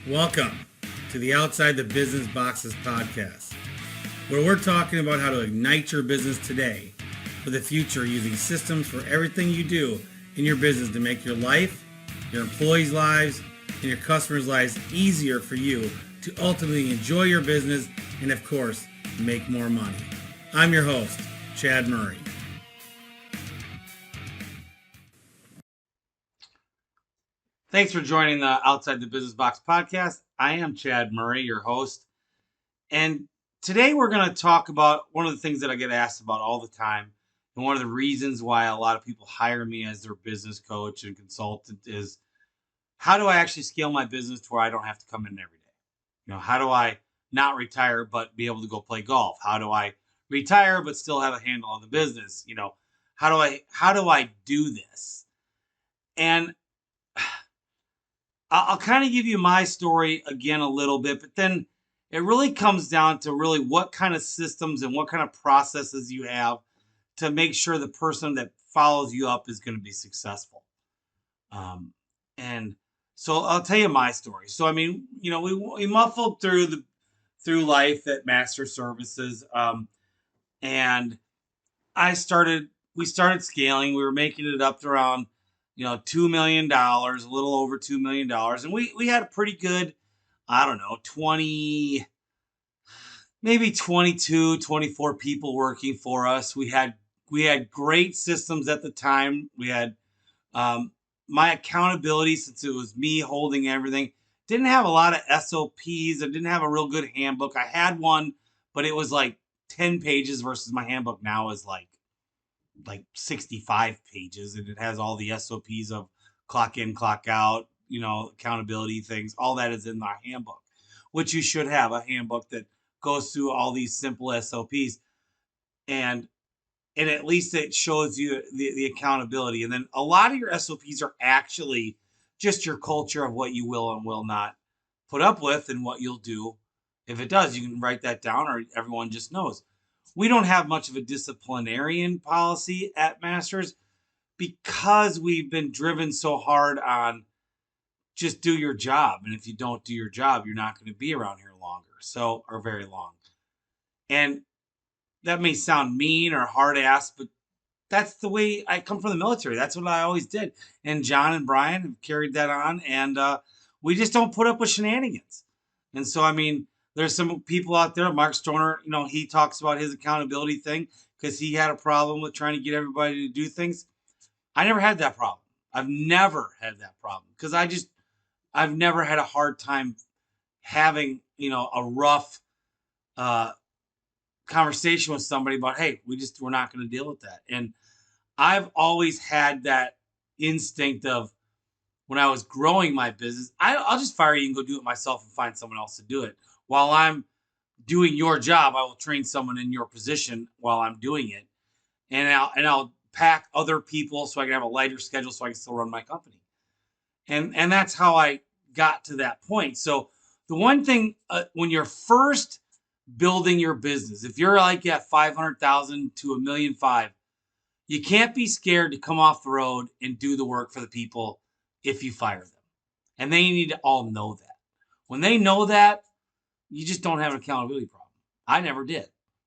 Welcome to the Outside the Business Boxes podcast, where we're talking about how to ignite your business today for the future using systems for everything you do in your business to make your life, your employees' lives, and your customers' lives easier for you to ultimately enjoy your business and, of course, make more money. I'm your host, Chad Murray. Thanks for joining the Outside the Business Box podcast. I am Chad Murray, your host. And today we're going to talk about one of the things that I get asked about all the time. And one of the reasons why a lot of people hire me as their business coach and consultant is, how do I actually scale my business to where I don't have to come in every day? How do I not retire but be able to go play golf? How do I retire but still have a handle on the business? How do I do this? And I'll kind of give you my story again a little bit, but then it really comes down to really what kind of systems and what kind of processes you have to make sure the person that follows you up is going to be successful. And so I'll tell you my story. So, we muffled through life at Master Services. And we started scaling. We were making it up to around, $2 million, a little over $2 million. And we had a pretty good, 22, 24 people working for us. We had great systems at the time. We had my accountability, since it was me holding everything. Didn't have a lot of SOPs. I didn't have a real good handbook. I had one, but it was like 10 pages versus my handbook now is like 65 pages, and it has all the SOPs of clock in, clock out, accountability things. All that is in my handbook, which you should have a handbook that goes through all these simple SOPs. And at least it shows you the accountability. And then a lot of your SOPs are actually just your culture of what you will and will not put up with and what you'll do. If it does, you can write that down, or everyone just knows. We don't have much of a disciplinarian policy at Masters because we've been driven so hard on just do your job. And if you don't do your job, you're not going to be around here or very long. And that may sound mean or hard ass, but that's the way I come from the military. That's what I always did. And John and Brian have carried that on. And we just don't put up with shenanigans. And so, there's some people out there, Mark Stoner, he talks about his accountability thing because he had a problem with trying to get everybody to do things. I never had that problem. I've never had that problem because I've never had a hard time having, a rough conversation with somebody about, hey, we're not going to deal with that. And I've always had that instinct of, when I was growing my business, I'll just fire you and go do it myself and find someone else to do it. While I'm doing your job, I will train someone in your position while I'm doing it. And I'll pack other people so I can have a lighter schedule so I can still run my company. And that's how I got to that point. So the one thing, when you're first building your business, if you're like at 500,000 to $1.5 million, you can't be scared to come off the road and do the work for the people if you fire them. And they need to all know that. When they know that, you just don't have an accountability problem. I never did,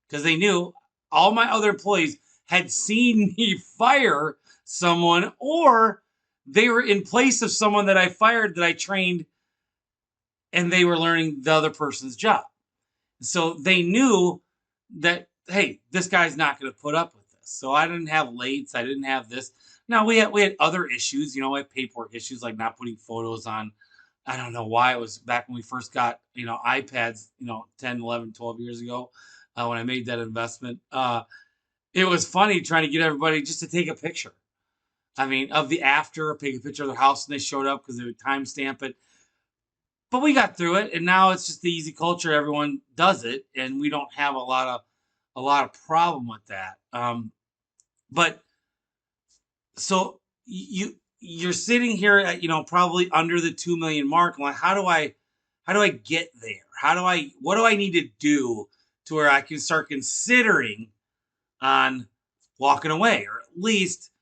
because they knew all my other employees had seen me fire someone, or they were in place of someone that I fired that I trained, and they were learning the other person's job. So they knew that, hey, this guy's not going to put up with this. So I didn't have lates. I didn't have this. Now we had other issues, we had paperwork issues, like not putting photos on. I don't know why. It was back when we first got, iPads, 10, 11, 12 years ago, when I made that investment. It was funny trying to get everybody just to take a picture. Of the after, take a picture of their house, and they showed up because they would timestamp it. But we got through it, and now it's just the easy culture. Everyone does it, and we don't have a lot of problem with that. But so you're sitting here at, probably under the 2 million mark. Like, how do I get there? What do I need to do to where I can start considering on walking away, or at least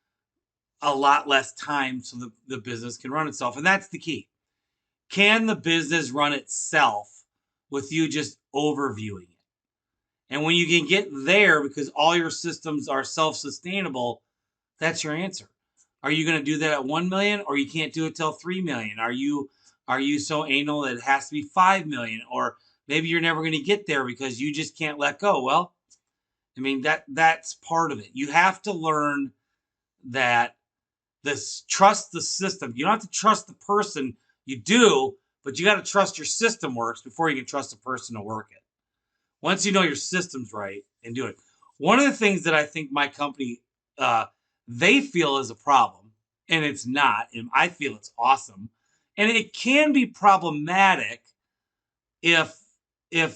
a lot less time so the business can run itself? And that's the key. can the business run itself with you just overviewing it? And when you can get there because all your systems are self-sustainable, that's your answer. Are you going to do that at 1 million, or you can't do it till 3 million? Are you so anal that it has to be 5 million, or maybe you're never going to get there because you just can't let go? Well, I mean, that's part of it. You have to learn that this trust the system. You don't have to trust the person. You do, but you got to trust your system works before you can trust a person to work it. Once you know your system's right and do it. One of the things that I think my company uh, they feel is a problem, and it's not, and I feel it's awesome, and it can be problematic if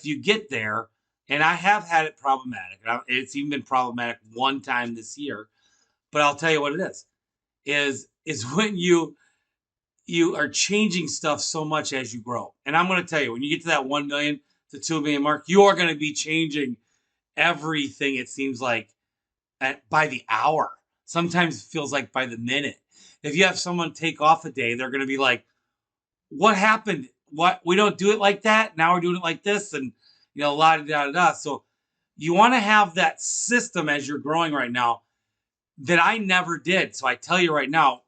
you get there. And I have had it problematic. It's even been problematic one time this year. But I'll tell you what it is when you are changing stuff so much as you grow. And I'm going to tell you, when you get to that 1 million to 2 million mark, you are going to be changing everything. It seems like by the hour. Sometimes it feels like by the minute. If you have someone take off a day, they're going to be like, "What happened? What, we don't do it like that. Now we're doing it like this," and la da da da. So you want to have that system as you're growing right now that I never did. So I tell you right now,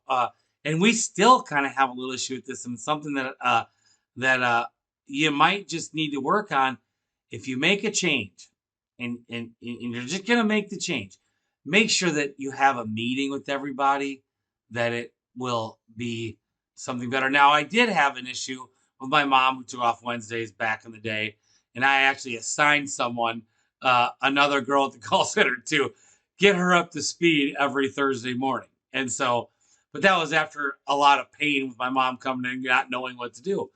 and we still kind of have a little issue with this, and something that you might just need to work on. If you make a change, and you're just gonna make the change, make sure that you have a meeting with everybody, that it will be something better. Now, I did have an issue with my mom who took off Wednesdays back in the day, and I actually assigned someone, another girl at the call center, to get her up to speed every Thursday morning. And so, but that was after a lot of pain with my mom coming in, not knowing what to do.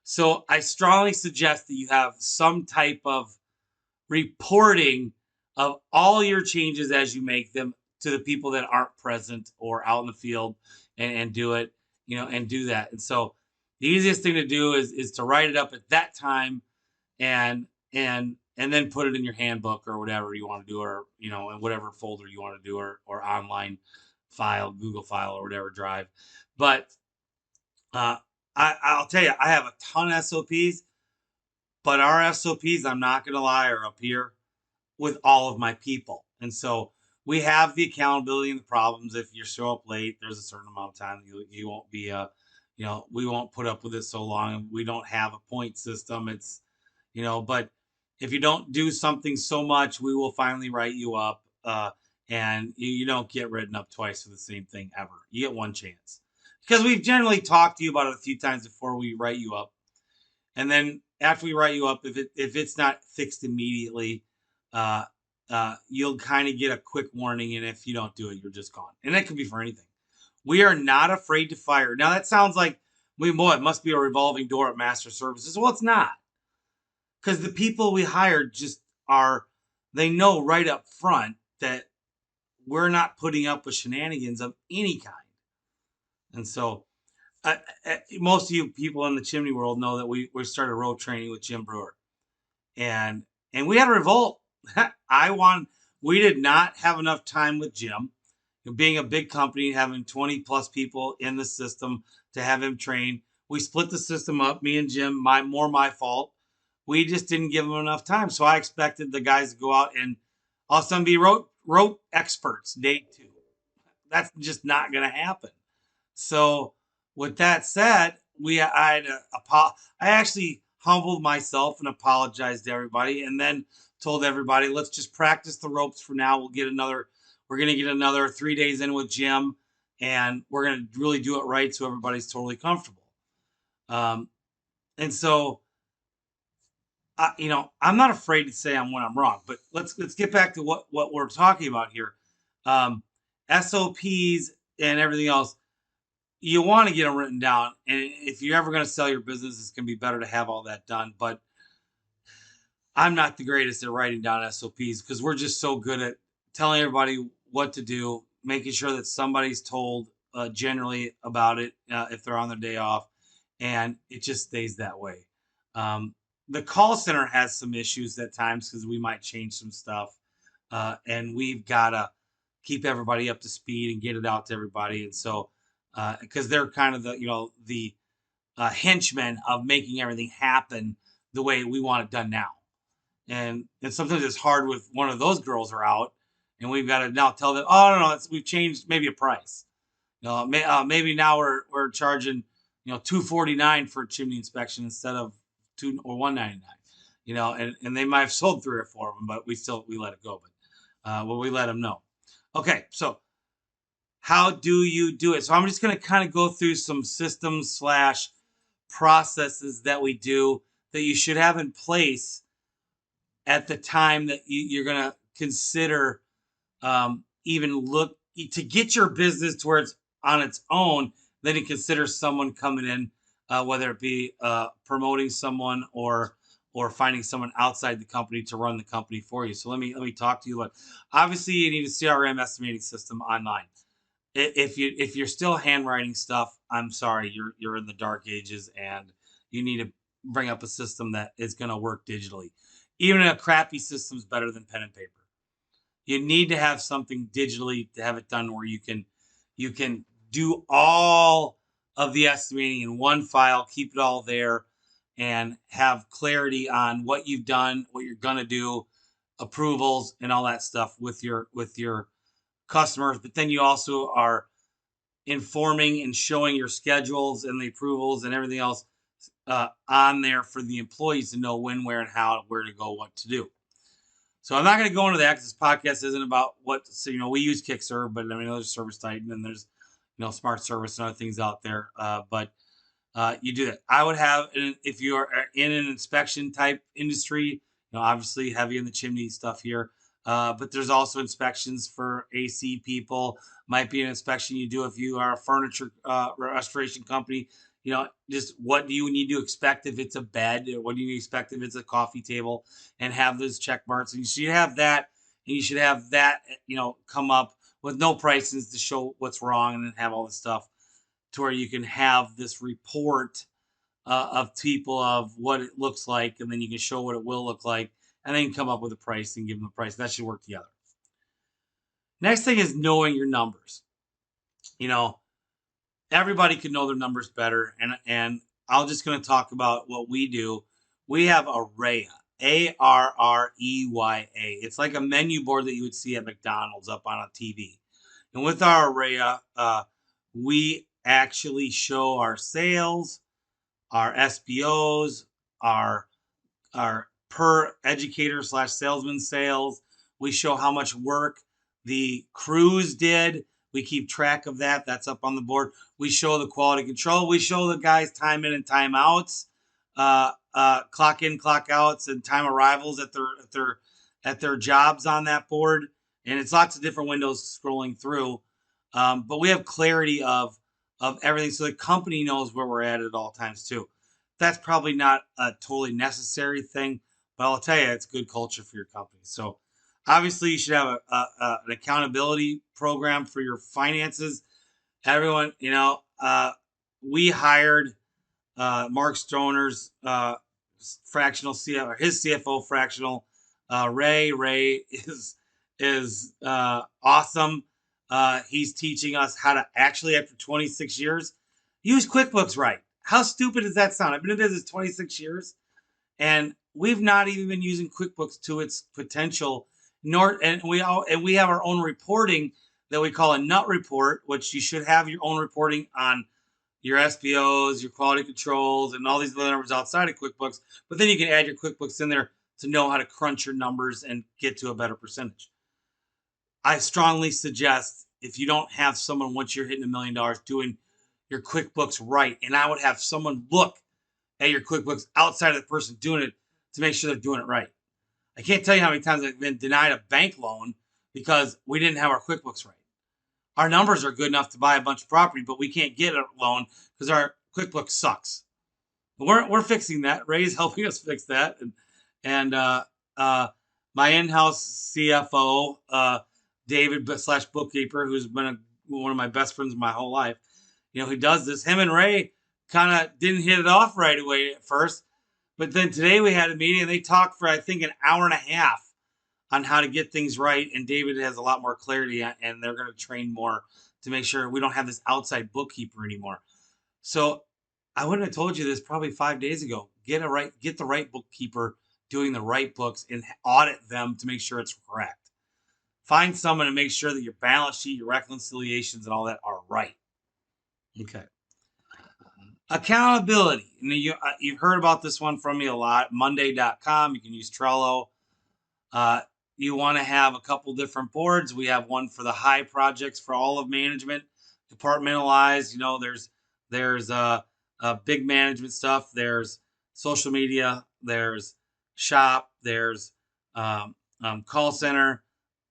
So I strongly suggest that you have some type of reporting of all your changes as you make them to the people that aren't present or out in the field, and do it, and do that. And so the easiest thing to do is to write it up at that time, and then put it in your handbook or whatever you want to do, or in whatever folder you want to do, or online file, Google file, or whatever drive. But uh, I'll tell you, I have a ton of SOPs, but our SOPs, I'm not gonna lie, are up here with all of my people. And so we have the accountability and the problems. If you show up late, there's a certain amount of time that you won't be we won't put up with it so long. We don't have a point system. It's but if you don't do something so much, we will finally write you up. And you don't get written up twice for the same thing ever. You get one chance, because we've generally talked to you about it a few times before we write you up. And then after we write you up, if it's not fixed immediately, uh, you'll kind of get a quick warning. And if you don't do it, you're just gone. And that could be for anything. We are not afraid to fire. Now that sounds like, it must be a revolving door at Master Services. Well, it's not, because the people we hired just are. They know right up front that we're not putting up with shenanigans of any kind. And so, most of you people in the chimney world know that we started road training with Jim Brewer, and we had a revolt. I want We did not have enough time with Jim, being a big company, having 20 plus people in the system to have him train. We split the system up, me and Jim. My fault. We just didn't give him enough time. So I expected the guys to go out and all of a sudden be rope experts day two. That's just not going to happen. So with that said, I actually humbled myself and apologized to everybody, and then told everybody, let's just practice the ropes for now. We're going to get another 3 days in with Jim, and we're going to really do it right so everybody's totally comfortable. And so, I'm not afraid to say when I'm wrong, but let's get back to what we're talking about here. SOPs and everything else, you want to get them written down. And if you're ever going to sell your business, it's going to be better to have all that done. But I'm not the greatest at writing down SOPs, because we're just so good at telling everybody what to do, making sure that somebody's told generally about it if they're on their day off, and it just stays that way. The call center has some issues at times because we might change some stuff, and we've got to keep everybody up to speed and get it out to everybody. And so, because they're kind of the henchmen of making everything happen the way we want it done now. And sometimes it's hard with one of those girls are out, and we've got to now tell them, oh no, we've changed maybe a price. Maybe now we're charging $249 for a chimney inspection instead of $199. And they might have sold 3 or 4 of them, but we let it go. But we let them know. Okay, so how do you do it? So I'm just going to kind of go through some systems / processes that we do that you should have in place at the time that you're going to consider even look to get your business to where it's on its own. Then you consider someone coming in, whether it be promoting someone or finding someone outside the company to run the company for you. So let me talk to you about. Obviously, you need a CRM estimating system online. If you're still handwriting stuff, I'm sorry, you're in the dark ages, and you need to bring up a system that is going to work digitally. Even a crappy system is better than pen and paper. You need to have something digitally to have it done where you can do all of the estimating in one file, keep it all there, and have clarity on what you've done, what you're gonna do, approvals, and all that stuff with your customers. But then you also are informing and showing your schedules and the approvals and everything else on there for the employees to know when, where, and how, where to go, what to do. So I'm not going to go into that because this podcast isn't about what. So we use Kickserve, but I mean there's Service Titan and there's Smart Service and other things out there. But you do that. I would have, if you are in an inspection type industry, obviously heavy in the chimney stuff here. But there's also inspections for AC people. Might be an inspection you do if you are a furniture restoration company. Just what do you need to expect if it's a bed? What do you expect if it's a coffee table? And have those check marks. And you should have that. And you should have that, come up with no prices to show what's wrong, and then have all this stuff to where you can have this report of people of what it looks like, and then you can show what it will look like, and then come up with a price and give them a price. That should work together. Next thing is knowing your numbers. Everybody can know their numbers better, and I'm just going to talk about what we do. We have Arreya, Arreya. It's like a menu board that you would see at McDonald's up on a TV. And with our Arreya, we actually show our sales, our SPOs, our per educator / salesman sales. We show how much work the crews did. We keep track of that. That's up on the board. We show the quality control. We show the guys' time in and time outs, clock in, clock outs, and time arrivals at their jobs on that board. And it's lots of different windows scrolling through. But we have clarity of everything, so the company knows where we're at all times too. That's probably not a totally necessary thing, but I'll tell you, it's good culture for your company. So obviously, you should have an accountability program for your finances. Everyone, we hired Mark Stoner's fractional CFO, his CFO fractional. Ray is awesome. He's teaching us how to actually, after 26 years, use QuickBooks right. How stupid does that sound? I've been in business 26 years, and we've not even been using QuickBooks to its potential. And we have our own reporting that we call a nut report, which you should have your own reporting on your SPOs, your quality controls, and all these other numbers outside of QuickBooks. But then you can add your QuickBooks in there to know how to crunch your numbers and get to a better percentage. I strongly suggest, if you don't have someone, once you're hitting $1 million, doing your QuickBooks right, and I would have someone look at your QuickBooks outside of the person doing it to make sure they're doing it right. I can't tell you how many times I've been denied a bank loan because we didn't have our QuickBooks right. Our numbers are good enough to buy a bunch of property, but we can't get a loan because our QuickBooks sucks. We're fixing that. Ray's helping us fix that, and my in-house CFO, David / bookkeeper, who's been one of my best friends my whole life, who does this. Him and Ray kind of didn't hit it off right away at first, but then today we had a meeting and they talked for, I think, an hour and a half on how to get things right. And David has a lot more clarity, and they're going to train more to make sure we don't have this outside bookkeeper anymore. So I wouldn't have told you this probably 5 days ago. Get the right bookkeeper doing the right books and audit them to make sure it's correct. Find someone to make sure that your balance sheet, your reconciliations, and all that are right. Okay. Accountability. And you've heard about this one from me a lot. Monday.com. You can use Trello. Uh, you want to have a couple different boards. We have one for the high projects for all of management, departmentalized. There's big management stuff. There's social media. There's shop. There's call center.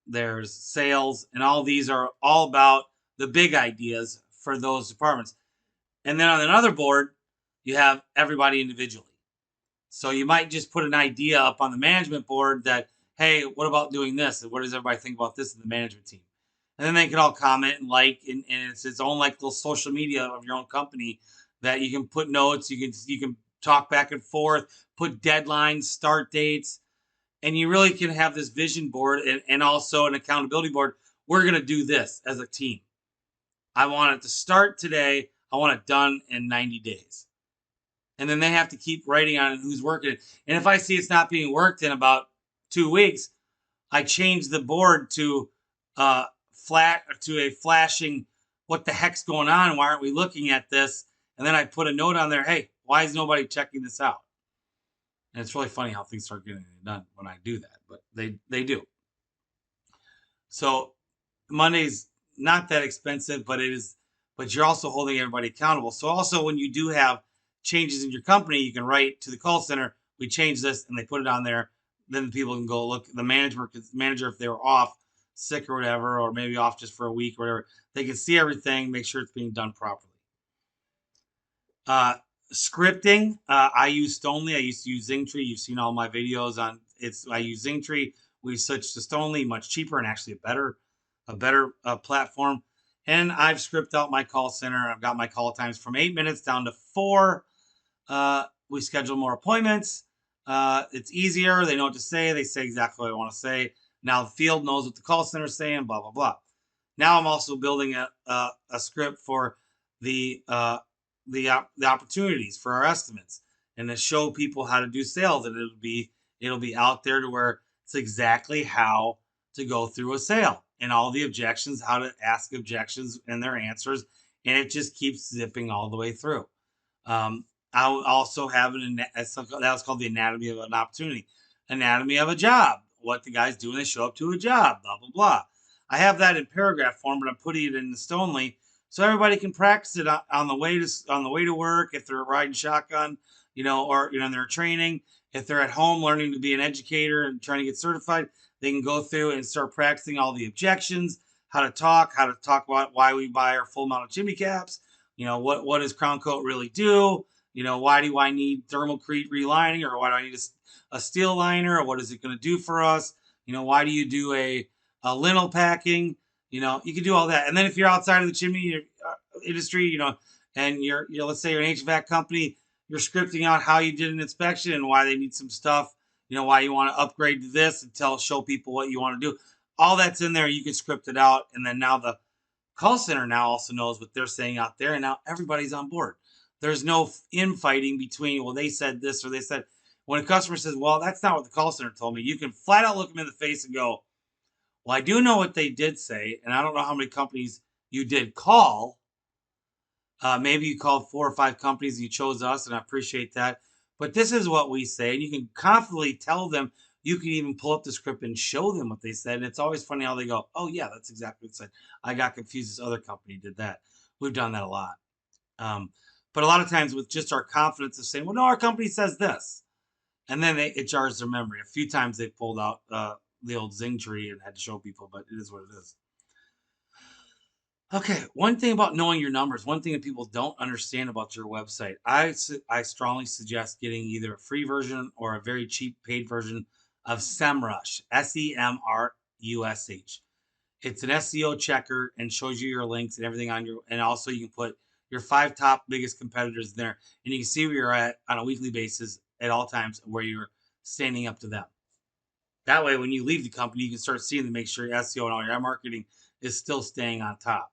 There's sales, and all these are all about the big ideas for those departments. And then on another board, you have everybody individually. So you might just put an idea up on the management board that, hey, what about doing this? And what does everybody think about this in the management team? And then they can all comment and and it's its own like little social media of your own company that you can put notes, you can talk back and forth, put deadlines, start dates, and you really can have this vision board and also an accountability board. We're gonna do this as a team. I want it to start today. I want it done in 90 days. And then they have to keep writing on it who's working it. And if I see it's not being worked in about 2 weeks, I change the board to a flashing, what the heck's going on? Why aren't we looking at this? And then I put a note on there, hey, why is nobody checking this out? And it's really funny how things start getting done when I do that, but they do. So Monday's not that expensive, but you're also holding everybody accountable. So also when you do have changes in your company, you can write to the call center, we changed this, and they put it on there. Then people can go look. The manager, if they were off, sick or whatever, or maybe off just for a week or whatever, they can see everything, make sure it's being done properly. Scripting, I use Stonely. I used to use Zingtree. You've seen all my videos on it's. I use Zingtree. We switched to Stonely, much cheaper and actually a better platform. And I've scripted out my call center. I've got my call times from 8 minutes down to 4. We schedule more appointments. It's easier. They know what to say. They say exactly what I want to say. Now the field knows what the call center is saying. Blah blah blah. Now I'm also building a script for the opportunities for our estimates and to show people how to do sales. And it'll be out there to where it's exactly how to go through a sale and all the objections, how to ask objections and their answers, and it just keeps zipping all the way through. I'll also have that was called the anatomy of an opportunity, anatomy of a job, what the guys do when they show up to a job, blah blah blah. I have that in paragraph form, but I'm putting it in the Stonely so everybody can practice it on the way to work if they're riding shotgun, or in their training. If they're at home learning to be an educator and trying to get certified, they can go through and start practicing all the objections, how to talk about why we buy our full amount of chimney caps. What does Crown Coat really do? Why do I need thermalcrete relining, or why do I need a steel liner, or what is it going to do for us? Why do you do a lintel packing? You can do all that. And then if you're outside of the chimney industry, and let's say you're an HVAC company, you're scripting out how you did an inspection and why they need some stuff, why you want to upgrade to this and show people what you want to do. All that's in there. You can script it out. And then now the call center now also knows what they're saying out there. And now everybody's on board. There's no infighting between, well, they said this or they said, when a customer says, well, that's not what the call center told me, you can flat out look them in the face and go, well, I do know what they did say, and I don't know how many companies you did call. Maybe you called 4 or 5 companies and you chose us, and I appreciate that. But this is what we say, and you can confidently tell them. You can even pull up the script and show them what they said. And it's always funny how they go, oh, yeah, that's exactly what it said. I got confused. This other company did that. We've done that a lot. But a lot of times with just our confidence of saying, well, no, our company says this. And then it jars their memory. A few times they pulled out the old Zingtree and had to show people, but it is what it is. Okay, one thing about knowing your numbers, one thing that people don't understand about your website, I strongly suggest getting either a free version or a very cheap paid version of SEMrush, SEMrush. It's an SEO checker and shows you your links and everything and also you can put your 5 top biggest competitors there, and you can see where you're at on a weekly basis at all times where you're standing up to them. That way, when you leave the company, you can start seeing to make sure your SEO and all your marketing is still staying on top.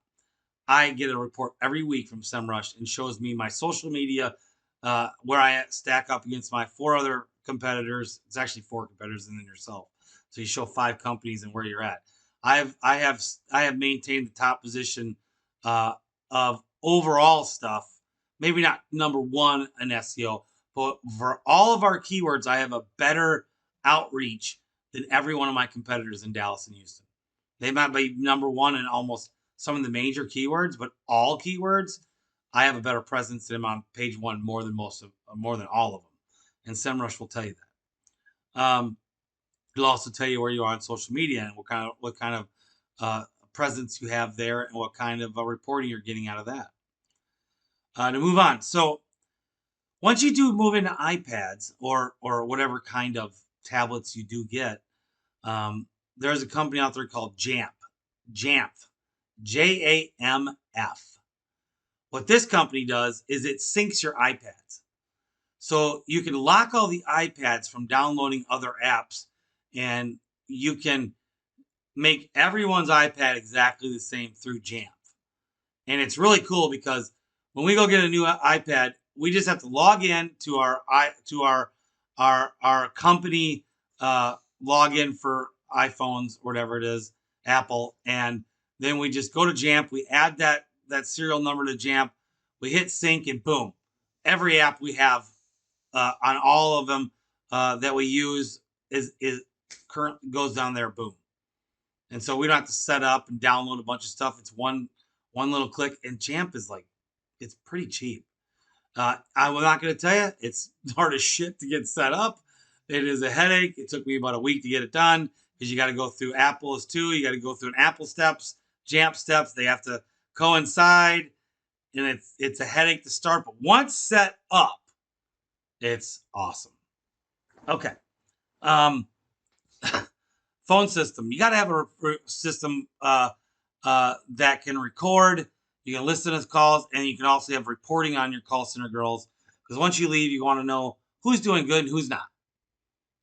I get a report every week from SEMrush and shows me my social media, where I stack up against my 4 other competitors. It's actually 4 competitors and then yourself. So you show 5 companies and where you're at. I have maintained the top position of overall stuff. Maybe not number one in SEO, but for all of our keywords, I have a better outreach than every one of my competitors in Dallas and Houston. They might be number one in almost some of the major keywords, but all keywords, I have a better presence than them on page one more than more than all of them. And SEMrush will tell you that. It'll also tell you where you are on social media and what kind of presence you have there and what kind of reporting you're getting out of that. To move on, so once you do move into iPads or whatever kind of tablets you do get, there's a company out there called Jamf. Jamf. JAMF. What this company does is it syncs your iPads. So you can lock all the iPads from downloading other apps, and you can make everyone's iPad exactly the same through Jamf. And it's really cool because when we go get a new iPad, we just have to log in to our company login for iPhones, whatever it is, Apple, and then we just go to Jamf. We add that serial number to Jamf. We hit sync, and boom, every app we have on all of them that we use is currently goes down there. Boom, and so we don't have to set up and download a bunch of stuff. It's one little click, and Jamf is like, it's pretty cheap. I'm not going to tell you, it's hard as shit to get set up. It is a headache. It took me about a week to get it done because you got to go through Apple's too. You got to go through an Apple steps, Jamf steps. They have to coincide, and it's a headache to start. But once set up, it's awesome. Okay. Phone system. You got to have a system that can record. You can listen to calls, and you can also have reporting on your call center girls. Because once you leave, you want to know who's doing good and who's not.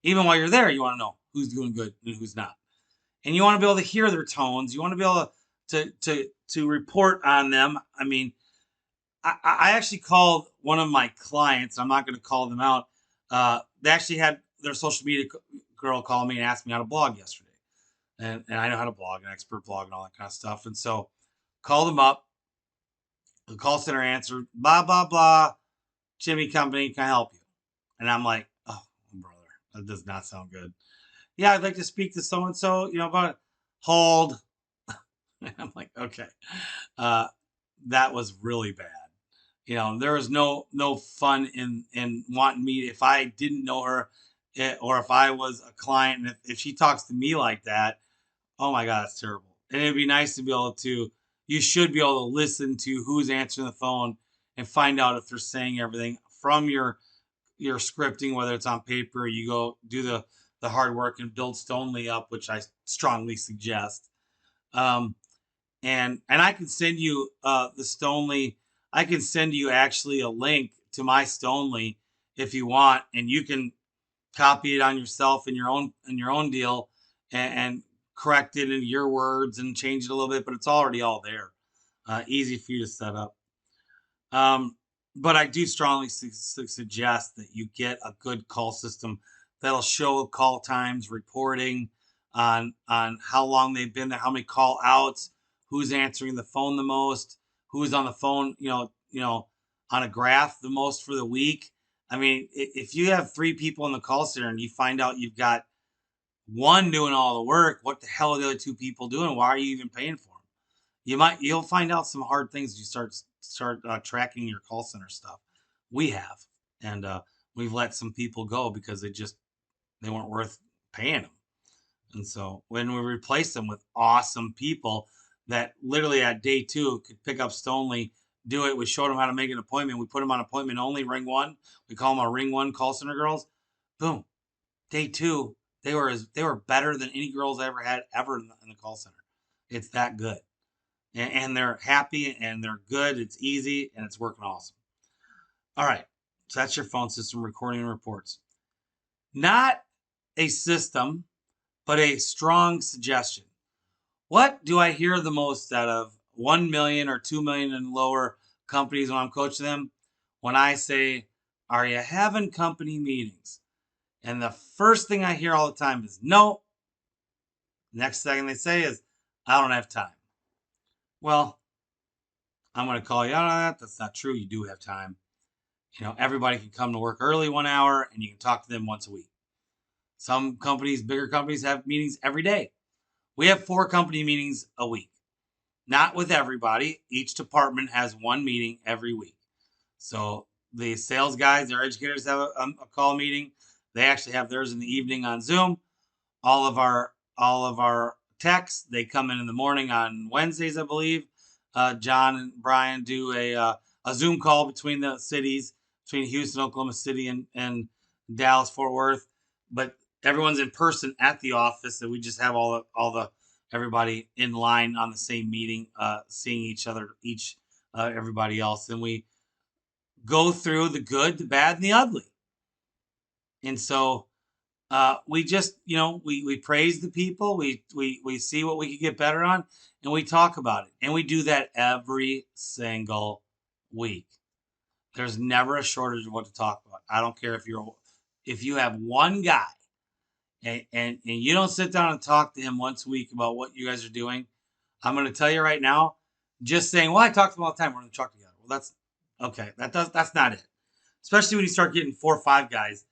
Even while you're there, you want to know who's doing good and who's not. And you want to be able to hear their tones. You want to be able to report on them. I mean, I actually called one of my clients. I'm not going to call them out. They actually had their social media girl call me and asked me how to blog yesterday. And I know how to blog, an expert blog and all that kind of stuff. And so called them up. The call center answered, blah, blah, blah. Jimmy Company, can I help you? And I'm like, oh, brother, that does not sound good. Yeah, I'd like to speak to so-and-so, about it. Hold. And I'm like, okay. That was really bad. There was no fun in wanting me, if I didn't know her, or if I was a client, and if she talks to me like that, oh my God, it's terrible. And it'd be nice to be able to, you should be able to listen to who's answering the phone and find out if they're saying everything from your scripting, whether it's on paper, you go do the hard work and build Stonely up, which I strongly suggest. And I can send you the Stonely. I can send you actually a link to my Stonely if you want, and you can copy it on yourself in your own deal and correct it in your words and change it a little bit, but it's already all there. Easy for you to set up. But I do strongly suggest that you get a good call system that'll show call times, reporting on how long they've been there, how many call outs, who's answering the phone the most, who's on the phone, on a graph the most for the week. I mean, if you have 3 people in the call center and you find out you've got one doing all the work, what the hell are the other 2 people doing? Why are you even paying for them? You'll find out some hard things. You start tracking your call center stuff. We have, and we've let some people go because they weren't worth paying them. And so when we replace them with awesome people that literally at day 2 could pick up Stonely, do it. We showed them how to make an appointment. We put them on appointment only, ring 1. We call them our ring 1 call center girls. Boom. Day 2, they were better than any girls I ever had ever in the call center. It's that good. And they're happy and they're good. It's easy and it's working awesome. All right. So that's your phone system, recording and reports. Not a system, but a strong suggestion. What do I hear the most out of $1 million or $2 million and lower companies when I'm coaching them, when I say, "Are you having company meetings?" And the first thing I hear all the time is no. Next thing they say is, "I don't have time." Well, I'm going to call you out on that. That's not true. You do have time. Everybody can come to work early 1 hour and you can talk to them once a week. Some companies, bigger companies, have meetings every day. We have 4 company meetings a week. Not with everybody. Each department has 1 meeting every week. So the sales guys, our educators have a call meeting. They actually have theirs in the evening on Zoom. All of our techs, they come in the morning on Wednesdays, I believe. John and Brian do a Zoom call between the cities, between Houston, Oklahoma City, and Dallas, Fort Worth. But everyone's in person at the office, and we just have all the everybody in line on the same meeting, seeing each other, everybody else, and we go through the good, the bad, and the ugly. And so we just, we praise the people. We see what we can get better on, and we talk about it. And we do that every single week. There's never a shortage of what to talk about. I don't care if you have one guy and you don't sit down and talk to him once a week about what you guys are doing. I'm going to tell you right now, just saying, well, I talk to him all the time. We're in the truck together. Well, that's okay. That's not it. Especially when you start getting 4 or 5 guys,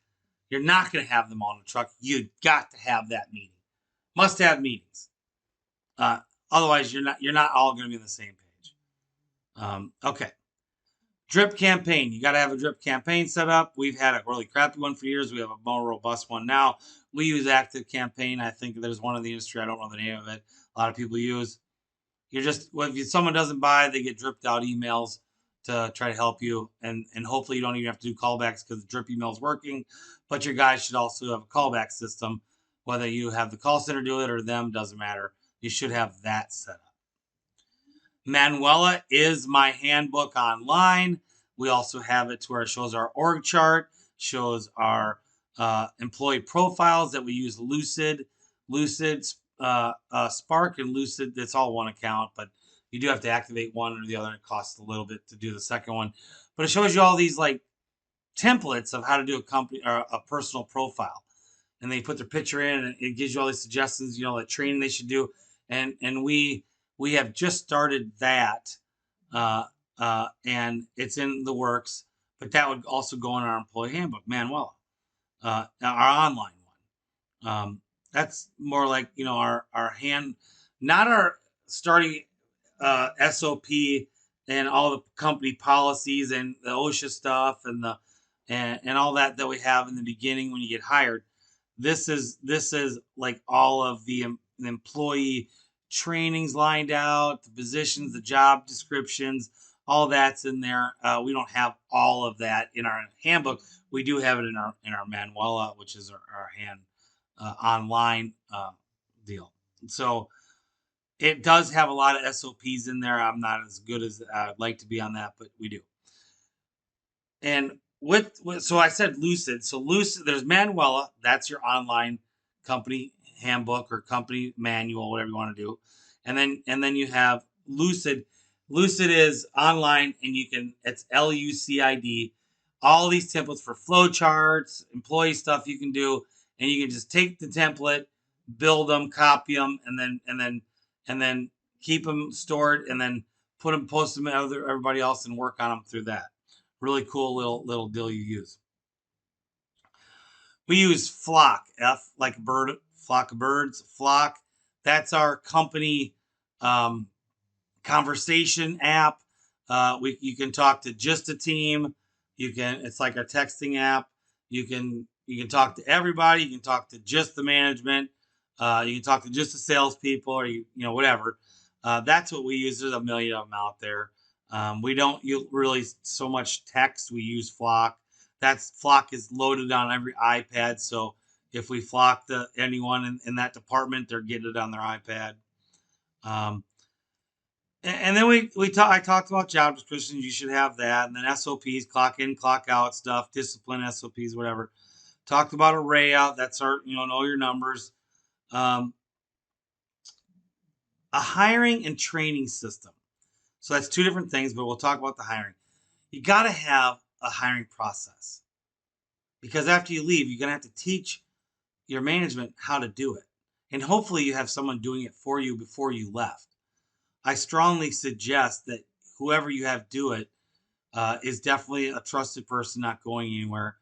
you're not going to have them all in the truck. You got to have that meeting. Must have meetings. Otherwise, you're not all going to be on the same page. Okay. Drip campaign. You got to have a drip campaign set up. We've had a really crappy one for years. We have a more robust one now. We use Active Campaign. I think there's one in the industry. I don't know the name of it. A lot of people use. If someone doesn't buy, they get dripped out emails to try to help you. And hopefully you don't even have to do callbacks because the drip email is working. But your guys should also have a callback system. Whether you have the call center do it or them, doesn't matter. You should have that set up. Manuela is my handbook online. We also have it to where it shows our org chart, shows our employee profiles that we use Lucid, Spark, and Lucid. It's all one account, but you do have to activate one or the other. It costs a little bit to do the second one, but it shows you all these like templates of how to do a company or a personal profile, and they put their picture in, and it gives you all these suggestions. The training they should do, and we have just started that, and it's in the works. But that would also go in our employee handbook, Manuela, our online one. That's more like our not our starting SOP and all the company policies and the OSHA stuff and all that we have in the beginning when you get hired. This is like all of the employee trainings lined out, the positions, the job descriptions, all that's in there. We don't have all of that in our handbook. We do have it in our Manuela, which is our hand online deal. So it does have a lot of SOPs in there. I'm not as good as I'd like to be on that, but we do. And so I said Lucid. So Lucid, there's Manuela. That's your online company handbook or company manual, whatever you want to do. And then you have Lucid. Lucid is online, and it's LUCID. All these templates for flow charts, employee stuff you can do, and you can just take the template, build them, copy them, and then keep them stored, and then post them to everybody else, and work on them through that. Really cool little deal you use. We use Flock, F like a bird, flock of birds. Flock. That's our company conversation app. You can talk to just a team. It's like our texting app. You can talk to everybody. You can talk to just the management. You can talk to just the salespeople, or whatever. That's what we use. There's a million of them out there. We don't use really so much text. We use Flock. Flock is loaded on every iPad. So if we flock to anyone in that department, they're getting it on their iPad. And then I talked about job descriptions. You should have that. And then SOPs, clock in, clock out stuff, discipline, SOPs, whatever. Talked about Arraya. That's our, know your numbers. A hiring and training system. So that's two different things, but we'll talk about the hiring. You got to have a hiring process because after you leave, you're going to have to teach your management how to do it. And hopefully you have someone doing it for you before you left. I strongly suggest that whoever you have do it is definitely a trusted person, not going anywhere,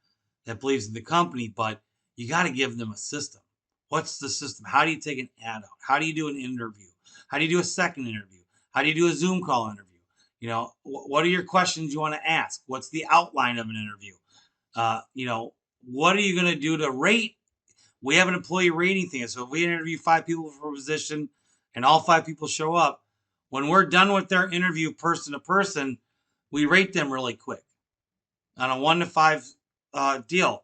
that believes in the company, but you got to give them a system. What's the system? How do you take an ad out? How do you do an interview? How do you do a second interview? How do you do a Zoom call interview? What are your questions you want to ask? What's the outline of an interview? What are you going to do to rate? We have an employee rating thing. So if we interview 5 people for a position and all 5 people show up, when we're done with their interview person to person, we rate them really quick on a 1 to 5 deal.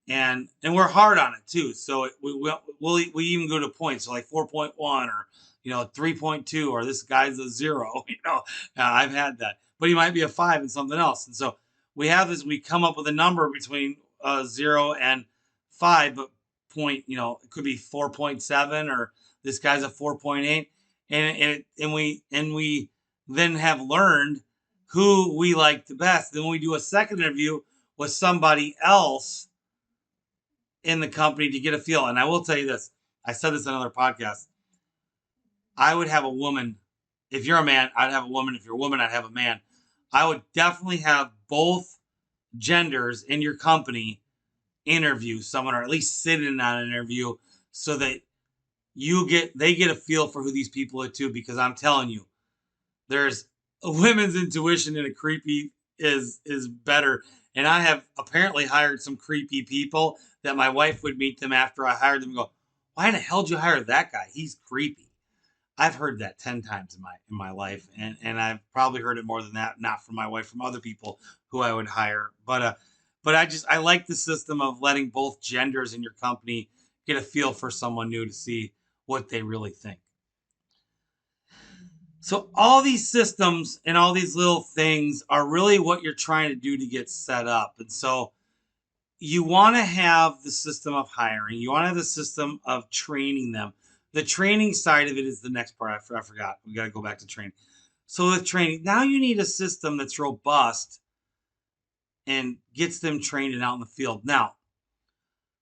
And we're hard on it too. So we even go to points, so like 4.1 or 3.2, or this guy's a 0. I've had that, but he might be a 5 and something else. And so we have this. We come up with a number between 0 and 5, but it could be 4.7, or this guy's a 4.8, and we then have learned who we like the best. Then we do a second interview with somebody else in the company to get a feel. And I will tell you this, I said this on another podcast. I would have a woman. If you're a man, I'd have a woman. If you're a woman, I'd have a man. I would definitely have both genders in your company interview someone, or at least sit in on an interview, so that they get a feel for who these people are too. Because I'm telling you, there's a women's intuition in a creepy is better. And I have apparently hired some creepy people that my wife would meet them after I hired them and go, "Why the hell did you hire that guy? He's creepy." I've heard that 10 times in my life, and I've probably heard it more than that, not from my wife, from other people who I would hire. But I like the system of letting both genders in your company get a feel for someone new to see what they really think. So all these systems and all these little things are really what you're trying to do to get set up. And so you want to have the system of hiring. You want to have the system of training them. The training side of it is the next part. I forgot. We got to go back to training. So with training, now you need a system that's robust and gets them trained and out in the field. Now,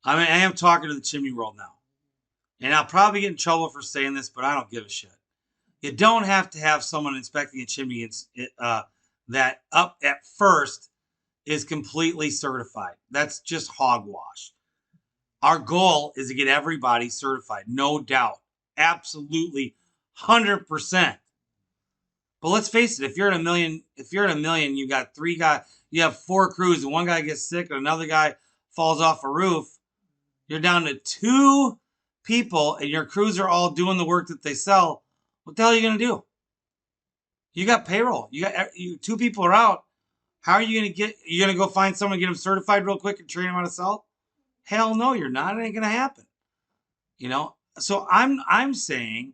I am talking to the chimney world now. And I'll probably get in trouble for saying this, but I don't give a shit. You don't have to have someone inspecting a chimney that up at first is completely certified. That's just hogwash. Our goal is to get everybody certified, no doubt. Absolutely 100%. But let's face it, if you're at a million, you got 3 guys, you have 4 crews, and one guy gets sick and another guy falls off a roof, you're down to 2 people and your crews are all doing the work that they sell. What the hell are you going to do? You got payroll. You got 2 people are out. How are you going to you're going to go find someone and get them certified real quick and train them how to sell? Hell no, you're not. It ain't going to happen. So I'm saying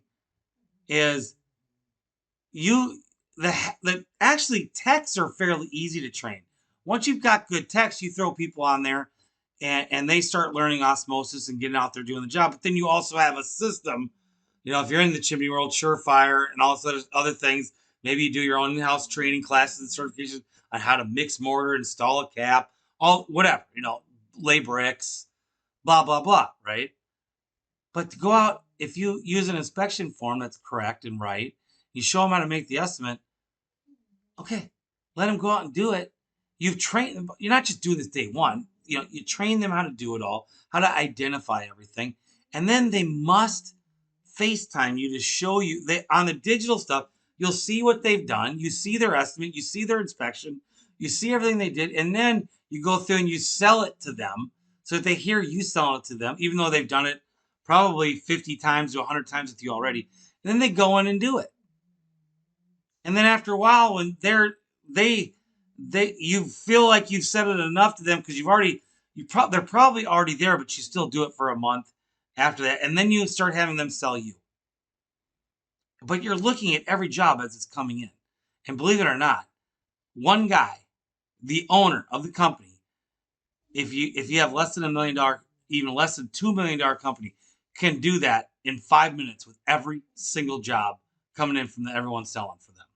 is actually techs are fairly easy to train. Once you've got good techs, you throw people on there and they start learning osmosis and getting out there doing the job. But then you also have a system. If you're in the chimney world, Surefire and all those other things, maybe you do your own in-house training classes and certifications on how to mix mortar, install a cap, whatever, lay bricks, blah, blah, blah, right? But to go out, if you use an inspection form that's correct and right, you show them how to make the estimate, okay, let them go out and do it. You've trained them. You're not just doing this day one. You train them how to do it all, how to identify everything. And then they must FaceTime you to show you on the digital stuff. You'll see what they've done. You see their estimate. You see their inspection. You see everything they did. And then you go through and you sell it to them so that they hear you selling it to them, even though they've done it probably 50 times to 100 times with you already. And then they go in and do it. And then after a while, when you feel like you've said it enough to them because they're probably already there, but you still do it for a month after that. And then you start having them sell you. But you're looking at every job as it's coming in. And believe it or not, one guy, the owner of the company, if you have less than $1 million, even less than $2 million company, can do that in 5 minutes with every single job coming in from everyone selling for them.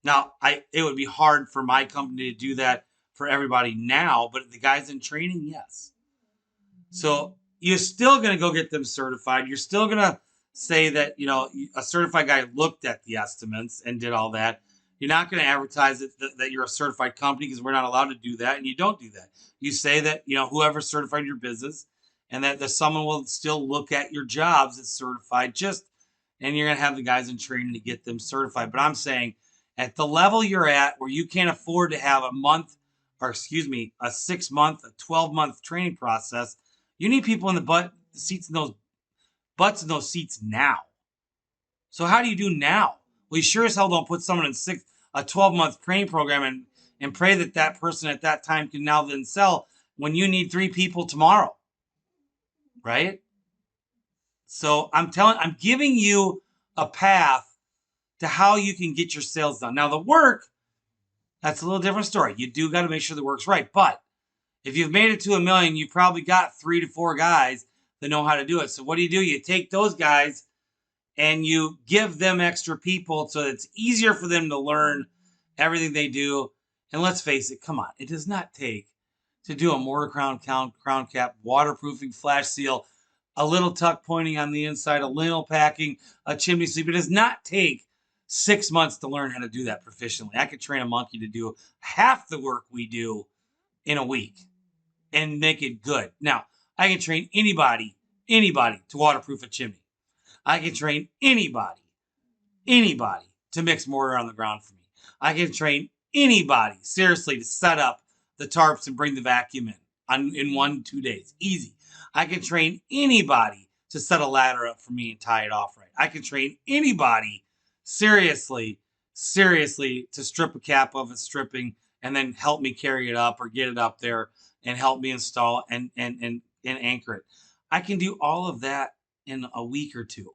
Now, it would be hard for my company to do that for everybody now, but the guys in training, yes. So you're still going to go get them certified. You're still going to say that, a certified guy looked at the estimates and did all that. You're not going to advertise that you're a certified company because we're not allowed to do that. And you don't do that. You say that, whoever certified your business and that someone will still look at your jobs that's certified and you're going to have the guys in training to get them certified. But I'm saying at the level you're at where you can't afford to have a 6-month, a 12-month training process, you need people in the seats in those butts in those seats now. So how do you do now? Well, you sure as hell don't put someone in a 12-month training program and pray that person at that time can now then sell when you need 3 people tomorrow, right? So I'm giving you a path to how you can get your sales done. Now the work, that's a little different story. You do got to make sure the work's right, but if you've made it to $1 million, you've probably got 3 to 4 guys that know how to do it. So what do? You take those guys and you give them extra people so it's easier for them to learn everything they do. And let's face it, come on, it does not take to do a mortar crown cap, waterproofing, flash seal, a little tuck pointing on the inside, a lintel packing, a chimney sweep. It does not take 6 months to learn how to do that proficiently. I could train a monkey to do half the work we do in a week and make it good. Now, I can train anybody to waterproof a chimney. I can train anybody to mix mortar on the ground for me. I can train anybody, seriously, to set up the tarps and bring the vacuum in 1-2 days. Easy. I can train anybody to set a ladder up for me and tie it off right. I can train anybody, seriously, to strip a cap of it, stripping, and then help me carry it up or get it up there and help me install and anchor it. I can do all of that in a week or 2.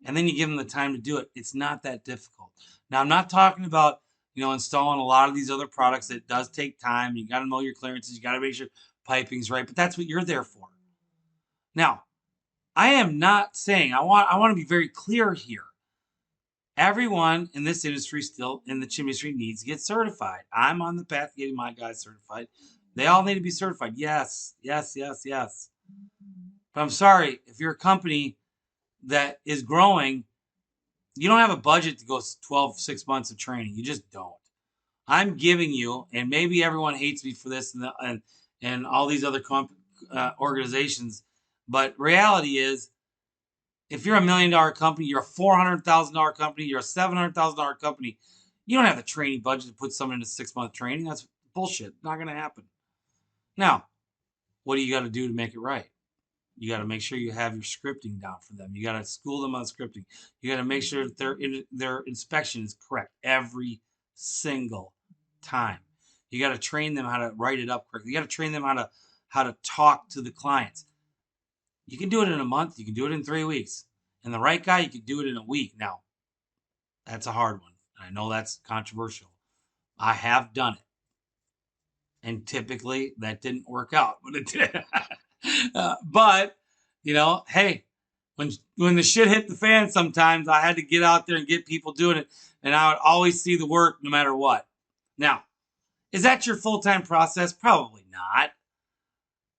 And then you give them the time to do it. It's not that difficult. Now, I'm not talking about, installing a lot of these other products. That does take time. You got to know your clearances. You got to make sure piping's right, but that's what you're there for. Now, I am not saying, I want to be very clear here. Everyone in this industry, still in the chimney industry, needs to get certified. I'm on the path to getting my guys certified. They all need to be certified. Yes. But I'm sorry, if you're a company that is growing, you don't have a budget to go 6 months of training. You just don't. I'm giving you, and maybe everyone hates me for this and all these other organizations, but reality is, if you're $1 million company, you're a $400,000 company, you're a $700,000 company, you don't have the training budget to put someone into 6-month training. That's bullshit. Not going to happen. Now, what do you got to do to make it right? You got to make sure you have your scripting down for them. You got to school them on scripting. You got to make sure that their inspection is correct every single time. You got to train them how to write it up correctly. You got to train them how to talk to the clients. You can do it in a month. You can do it in 3 weeks. And the right guy, you can do it in a week. Now, that's a hard one. I know that's controversial. I have done it. And typically that didn't work out, but it did. But hey, when the shit hit the fan, sometimes I had to get out there and get people doing it, and I would always see the work no matter what. Now, is that your full-time process? Probably not.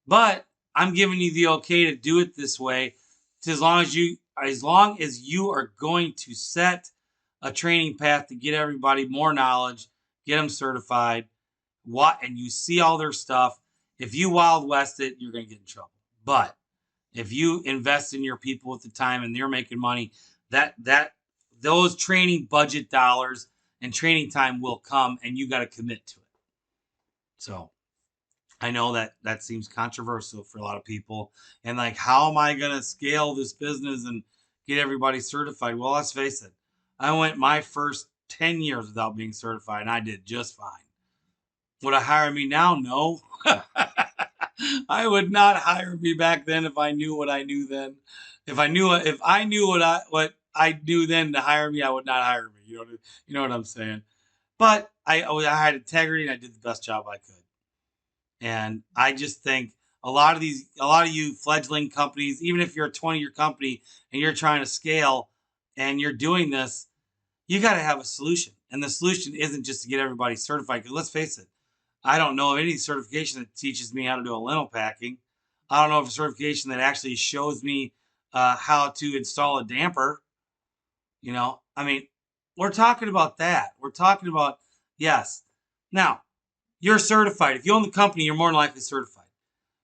But I'm giving you the okay to do it this way, as long as you are going to set a training path to get everybody more knowledge, get them certified, and you see all their stuff. If you Wild West it, you're going to get in trouble. But if you invest in your people at the time and they're making money, those training budget dollars and training time will come, and you got to commit to it. So I know that seems controversial for a lot of people. And like, how am I going to scale this business and get everybody certified? Well, let's face it. I went my first 10 years without being certified, and I did just fine. Would I hire me now? No. I would not hire me back then if I knew what I knew then. If I knew what I knew then to hire me, I would not hire me. You know what I'm saying? But I had integrity and I did the best job I could. And I just think a lot of you fledgling companies, even if you're a 20-year company and you're trying to scale and you're doing this, you got to have a solution. And the solution isn't just to get everybody certified. Because let's face it, I don't know of any certification that teaches me how to do a lintel packing. I don't know of a certification that actually shows me how to install a damper. I mean, we're talking about that. We're talking about, yes. Now, you're certified. If you own the company, you're more than likely certified.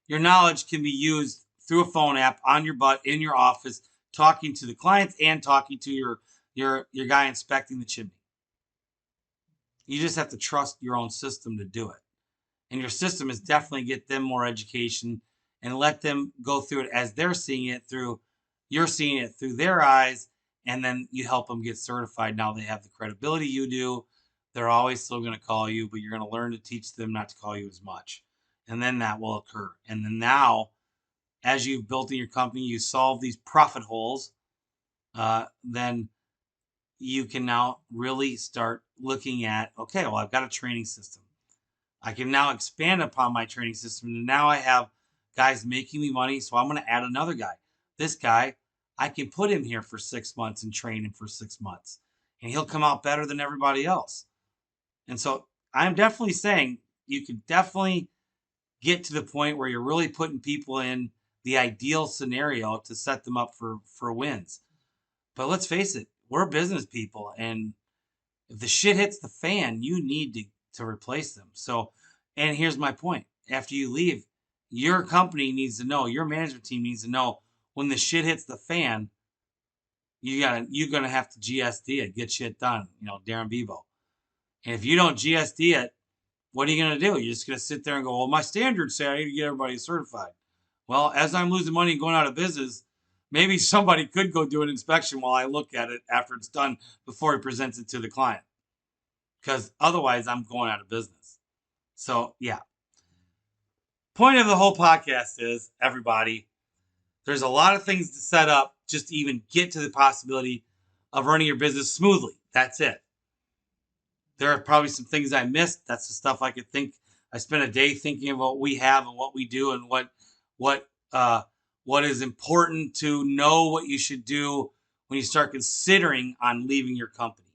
Your knowledge can be used through a phone app on your butt in your office, talking to the clients and talking to your guy inspecting the chimney. You just have to trust your own system to do it. And your system is definitely get them more education and let them go through it as they're seeing it through, you're seeing it through their eyes, and then you help them get certified. Now they have the credibility you do. They're always still going to call you, but you're going to learn to teach them not to call you as much. And then that will occur. And then now, as you've built in your company, you solve these profit holes, then you can now really start looking at, okay, well, I've got a training system. I can now expand upon my training system. And now I have guys making me money. So I'm going to add another guy. This guy, I can put him here for 6 months and train him for 6 months. And he'll come out better than everybody else. And so I'm definitely saying you can definitely get to the point where you're really putting people in the ideal scenario to set them up for wins. But let's face it, we're business people. And if the shit hits the fan, you need to replace them. So, and here's my point. After you leave, your company needs to know, your management team needs to know when the shit hits the fan, you're gonna have to GSD it, get shit done, Darren Bebo. And if you don't GSD it, what are you gonna do? You're just gonna sit there and go, well, my standards say I need to get everybody certified. Well, as I'm losing money and going out of business, maybe somebody could go do an inspection while I look at it after it's done before he presents it to the client. Because otherwise I'm going out of business. So yeah. Point of the whole podcast is, everybody, there's a lot of things to set up just to even get to the possibility of running your business smoothly. That's it. There are probably some things I missed. That's the stuff I could think. I spent a day thinking of what we have and what we do and what is important to know what you should do when you start considering on leaving your company.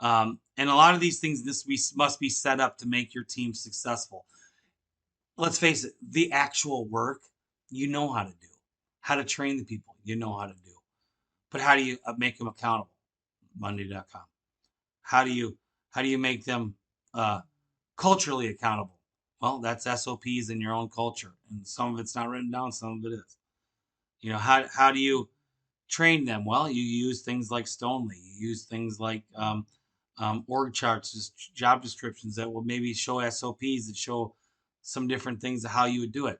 And a lot of these things must be set up to make your team successful. Let's face it, the actual work, you know how to do. How to train the people, you know how to do. But how do you make them accountable? Monday.com. How do you make them culturally accountable? Well, that's SOPs in your own culture. And some of it's not written down, some of it is. How do you train them? Well, you use things like Stonely. You use things like org charts, job descriptions that will maybe show SOPs that show some different things of how you would do it.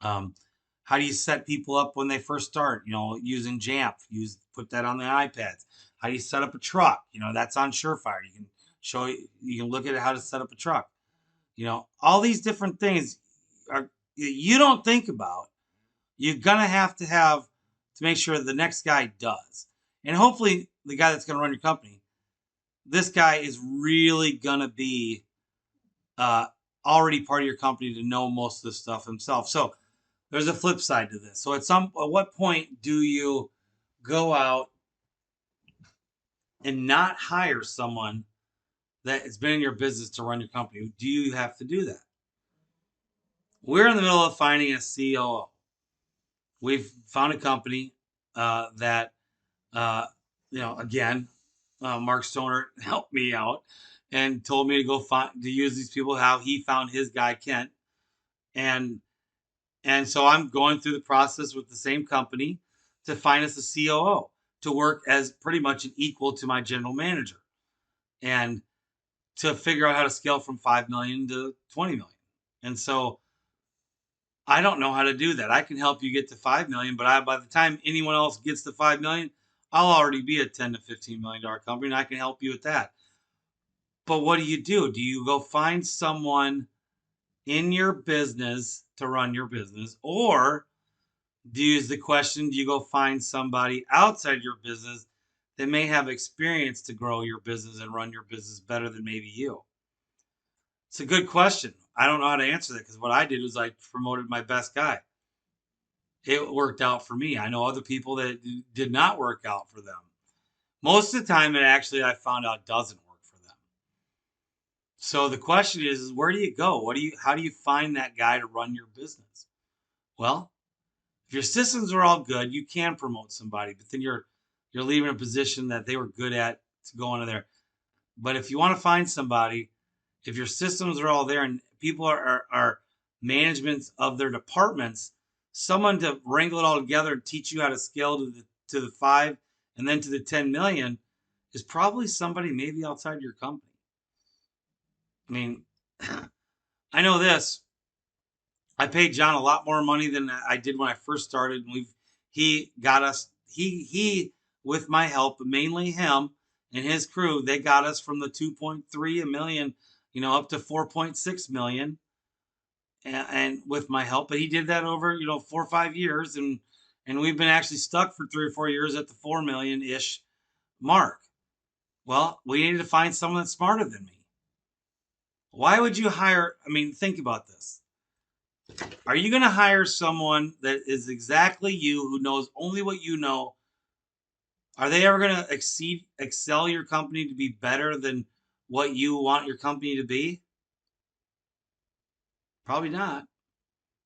How do you set people up when they first start? Using Jamf, put that on the iPads. How do you set up a truck? That's on Surefire. You can look at how to set up a truck. All these different things you don't think about. You're gonna have to make sure the next guy does, and hopefully the guy that's gonna run your company, this guy is really gonna be already part of your company to know most of this stuff himself. So there's a flip side to this. So at what point do you go out and not hire someone that has been in your business to run your company? Do you have to do that? We're in the middle of finding a COO. We've found a company that, again, Mark Stoner helped me out and told me to use these people, how he found his guy, Kent. And so I'm going through the process with the same company to find us a COO to work as pretty much an equal to my general manager and to figure out how to scale from 5 million to 20 million. And so I don't know how to do that. I can help you get to 5 million, but by the time anyone else gets to 5 million, I'll already be a 10 to $15 million company, and I can help you with that. But what do? Do you go find someone in your business to run your business, or do you go find somebody outside your business that may have experience to grow your business and run your business better than maybe you? It's a good question. I don't know how to answer that, because what I did was I promoted my best guy. It worked out for me. I know other people that did not work out for them. Most of the time, it actually I found out doesn't work for them. So the question is where do you go? How do you find that guy to run your business? Well, if your systems are all good, you can promote somebody, but then you're leaving a position that they were good at to go into there. But if you want to find somebody, if your systems are all there and people are managements of their departments, someone to wrangle it all together and teach you how to scale to the 5 and then to the 10 million is probably somebody maybe outside your company. I mean, I know this. I paid John a lot more money than I did when I first started, and he got us he with my help, but mainly him and his crew, they got us from the 2.3 million, up to 4.6 million, and with my help. But he did that over 4 or 5 years, and we've been actually stuck for 3 or 4 years at the 4 million ish mark. Well, we needed to find someone that's smarter than me. Why would you hire? I mean, think about this. Are you going to hire someone that is exactly you, who knows only what you know? Are they ever going to excel your company to be better than what you want your company to be? Probably not.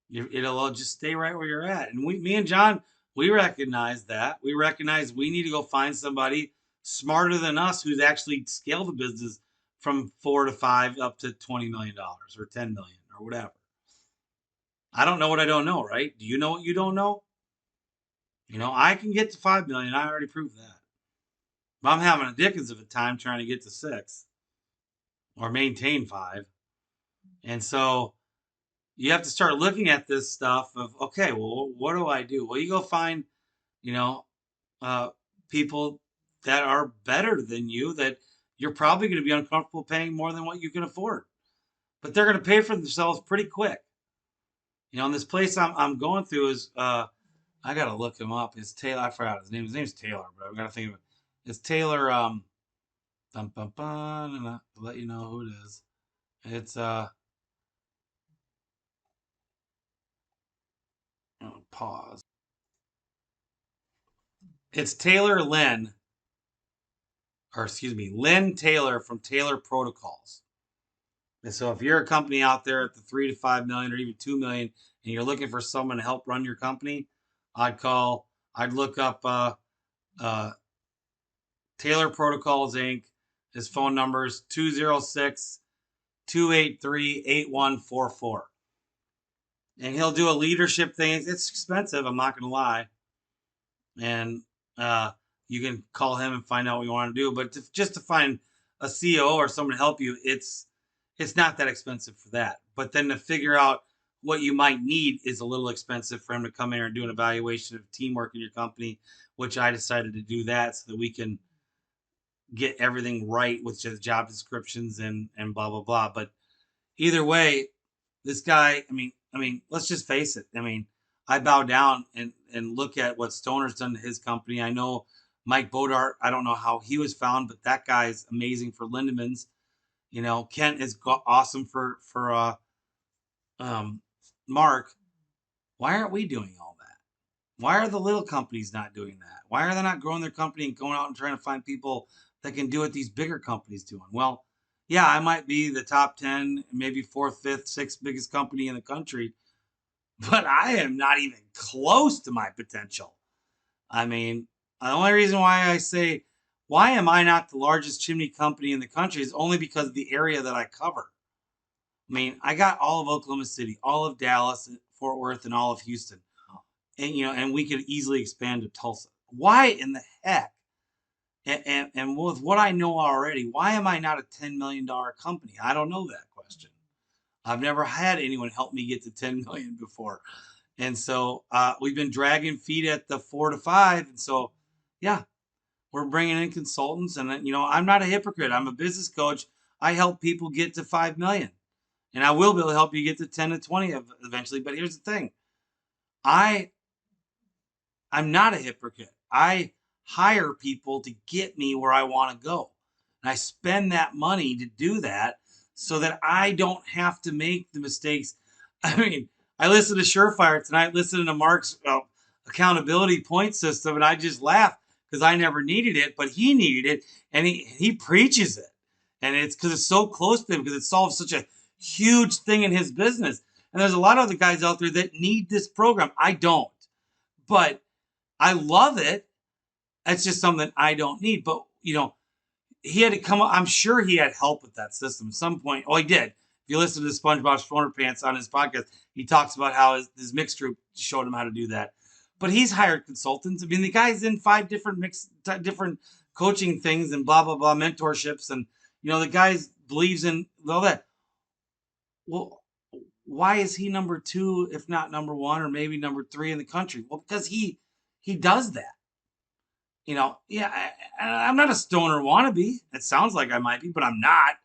It'll all just stay right where you're at. And me and John, we recognize that. We recognize we need to go find somebody smarter than us who's actually scaled the business from 4 to 5 up to $20 million or 10 million or whatever. I don't know what I don't know, right? Do you know what you don't know? I can get to 5 million. I already proved that. But I'm having a dickens of a time trying to get to 6 or maintain 5. And so you have to start looking at this stuff of, okay, well, what do I do? Well, you go find, you know, uh, people that are better than you that you're probably going to be uncomfortable paying more than what you can afford, but they're going to pay for themselves pretty quick. And this place I'm going through is, I got to look him up. It's Taylor. I forgot his name. His name's Taylor, but I've got to think of it. It's Taylor. Bum, bum, bum, and I'll let you know who it is. It's pause. It's Taylor Lynn, or excuse me, Lynn Taylor from Taylor Protocols. And so if you're a company out there at the 3 to 5 million or even 2 million, and you're looking for someone to help run your company, I'd look up uh, Taylor Protocols Inc. His phone number is 206-283-8144. And he'll do a leadership thing. It's expensive, I'm not going to lie. And you can call him and find out what you want to do. But just to find a CEO or someone to help you, it's not that expensive for that. But then to figure out what you might need is a little expensive for him to come in and do an evaluation of teamwork in your company, which I decided to do that so that we can get everything right with just job descriptions and blah blah blah. But either way, this guy, I mean, let's just face it. I mean, I bow down and look at what Stoner's done to his company. I know Mike Bodart. I don't know how he was found, but that guy is amazing for Lindemans. Kent is awesome for Mark. Why aren't we doing all that? Why are the little companies not doing that? Why are they not growing their company and going out and trying to find people that can do what these bigger companies doing? Well, yeah, I might be the top 10, maybe fourth, fifth, sixth biggest company in the country, but I am not even close to my potential. I mean, the only reason why I say, why am I not the largest chimney company in the country is only because of the area that I cover. I mean, I got all of Oklahoma City, all of Dallas, Fort Worth, and all of Houston. And we could easily expand to Tulsa. Why in the heck? And with what I know already, why am I not a $10 million company? I don't know that question. I've never had anyone help me get to 10 million before. And so we've been dragging feet at the 4 to 5. And so, yeah, we're bringing in consultants. And, I'm not a hypocrite. I'm a business coach. I help people get to 5 million. And I will be able to help you get to 10 to 20 eventually. But here's the thing. I'm not a hypocrite. I hire people to get me where I want to go. And I spend that money to do that so that I don't have to make the mistakes. I mean, I listened to Surefire tonight, listening to Mark's accountability point system, and I just laugh because I never needed it, but he needed it, and he preaches it, and it's because it's so close to him because it solves such a huge thing in his business. And there's a lot of other guys out there that need this program. I don't, but I love it. It's just something I don't need. But he had to come up. I'm sure he had help with that system at some point. Oh, he did. If you listen to the SpongeBob SquarePants on his podcast, he talks about how his mixed group showed him how to do that. But he's hired consultants. I mean, the guy's in 5 different coaching things and blah blah blah mentorships, and the guy believes in all that. Well, why is he number 2, if not number 1, or maybe number 3 in the country? Well, because he does that. Yeah, I'm not a stoner wannabe. It sounds like I might be, but I'm not.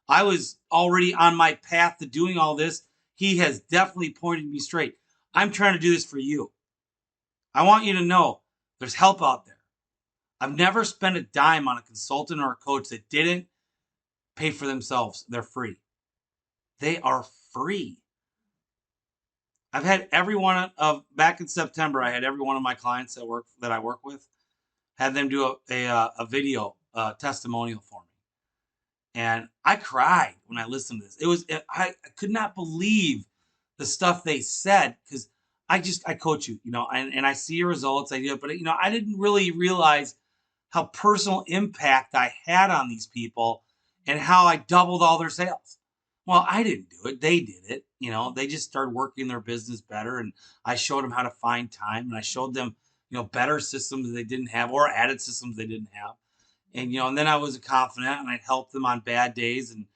I was already on my path to doing all this. He has definitely pointed me straight. I'm trying to do this for you. I want you to know there's help out there. I've never spent a dime on a consultant or a coach that didn't pay for themselves. They're free. They are free. I've had back in September, I had every one of my clients that I work with, had them do a video testimonial for me. And I cried when I listened to this. I could not believe the stuff they said, because I coach you, and I see your results. I do it, but I didn't really realize how personal impact I had on these people and how I doubled all their sales. Well, I didn't do it. They did it. They just started working their business better, and I showed them how to find time, and I showed them, better systems they didn't have, or added systems they didn't have. And then I was confident, and I'd help them on bad days. And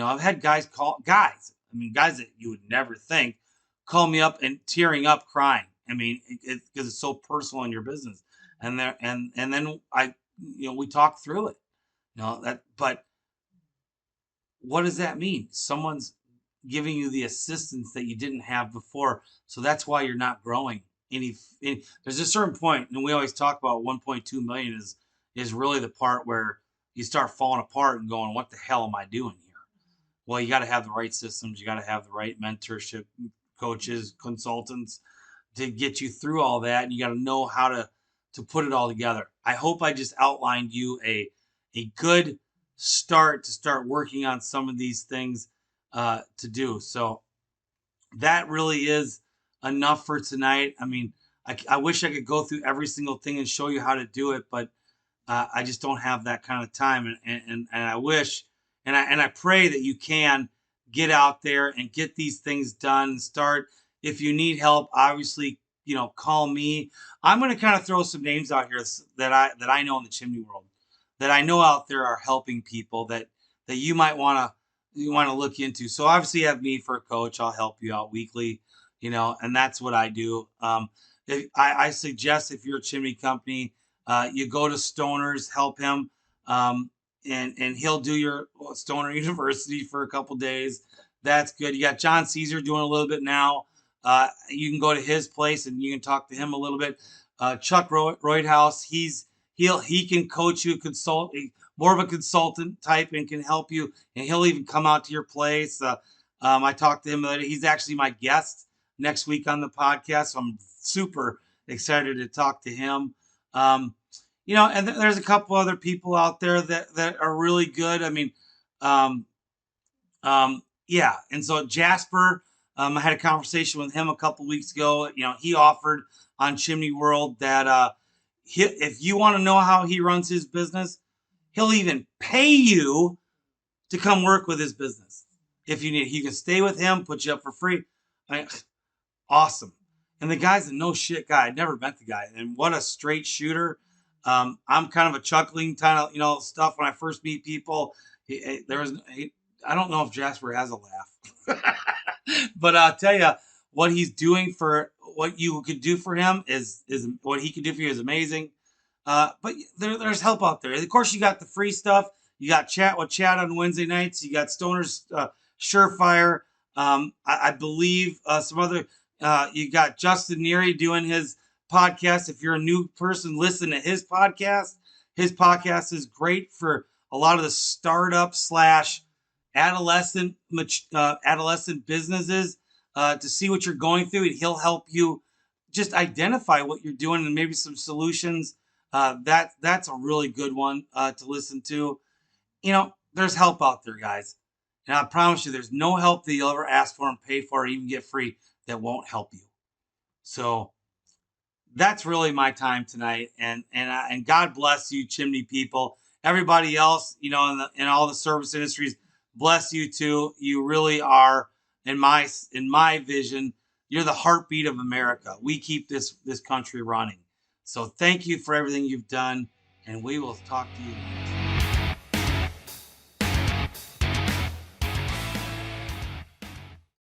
I've had guys guys that you would never think, call me up and tearing up, crying. I mean, because it's so personal in your business. And then we talk through it. But what does that mean? Someone's giving you the assistance that you didn't have before, so that's why you're not growing. There's a certain point, and we always talk about 1.2 million is really the part where you start falling apart and going, what the hell am I doing here? Well, you got to have the right systems. You got to have the right mentorship, coaches, consultants to get you through all that. And you got to know how to put it all together. I hope I just outlined you a good start to start working on some of these things to do. So that really is enough for tonight. I mean, I wish I could go through every single thing and show you how to do it, but I just don't have that kind of time. And I wish, and I pray that you can get out there and get these things done and start. If you need help, obviously, call me. I'm going to kind of throw some names out here that I know in the chimney world, that I know out there are helping people that you might want to look into. So obviously you have me for a coach. I'll help you out weekly, and that's what I do. I suggest if you're a chimney company, you go to Stoner's, help him, and he'll do your Stoner University for a couple days. That's good. You got John Caesar doing a little bit now. You can go to his place and you can talk to him a little bit. Chuck Roydhouse, he can coach you, more of a consultant type, and can help you, and he'll even come out to your place. I talked to him later. He's actually my guest next week on the podcast, so I'm super excited to talk to him. And there's a couple other people out there that are really good. I mean, yeah. And so Jasper, I had a conversation with him a couple weeks ago. He offered on Chimney World that if you want to know how he runs his business, he'll even pay you to come work with his business. If you need, he can stay with him, put you up for free. Awesome. And the guy's a no shit guy. I'd never met the guy, and what a straight shooter. I'm kind of a chuckling kind of stuff when I first meet people. I don't know if Jasper has a laugh, but I'll tell you what he's doing for what you could do for him is what he could do for you is amazing. But there's help out there. Of course, you got the free stuff. You got Chat with Chad on Wednesday nights. You got Stoner's Surefire. I believe some other. You got Justin Neary doing his podcast. If you're a new person, listen to his podcast. His podcast is great for a lot of the startup / adolescent businesses to see what you're going through, and he'll help you just identify what you're doing and maybe some solutions That's a really good one to listen to. There's help out there, guys. And I promise you, there's no help that you'll ever ask for and pay for or even get free that won't help you. So that's really my time tonight. And God bless you, chimney people. Everybody else, in all the service industries, bless you too. You really are, in my vision, you're the heartbeat of America. We keep this country running. So thank you for everything you've done, and we will talk to you next.